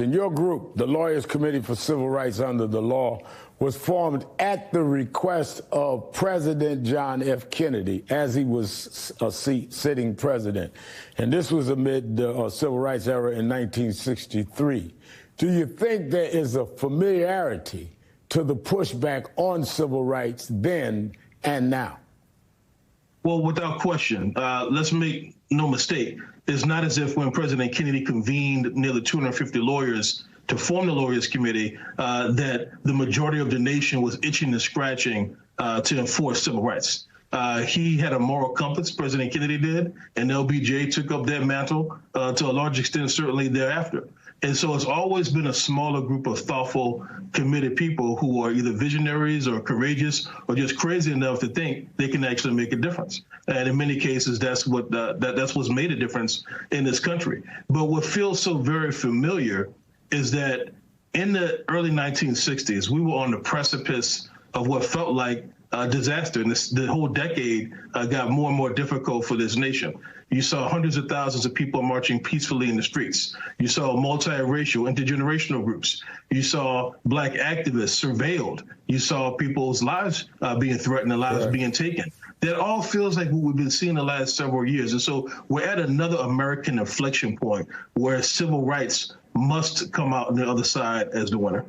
In your group, the Lawyers Committee for Civil Rights Under the Law, was formed at the request of President John F. Kennedy as he was a sitting president. And this was amid the civil rights era in 1963. Do you think there is a familiarity to the pushback on civil rights then and now? Well, without question, let's make no mistake. It's not as if when President Kennedy convened nearly 250 lawyers to form the Lawyers Committee that the majority of the nation was itching and scratching to enforce civil rights. He had a moral compass, President Kennedy did, and LBJ took up that mantle to a large extent, certainly thereafter. And so it's always been a smaller group of thoughtful, committed people who are either visionaries or courageous or just crazy enough to think they can actually make a difference. And in many cases, that's what's made a difference in this country. But what feels so very familiar is that in the early 1960s, we were on the precipice of what felt like disaster, and the whole decade got more and more difficult for this nation. You saw hundreds of thousands of people marching peacefully in the streets. You saw multiracial, intergenerational groups. You saw Black activists surveilled. You saw people's lives being threatened and lives being taken. That all feels like what we've been seeing the last several years. And so we're at another American inflection point where civil rights must come out on the other side as the winner.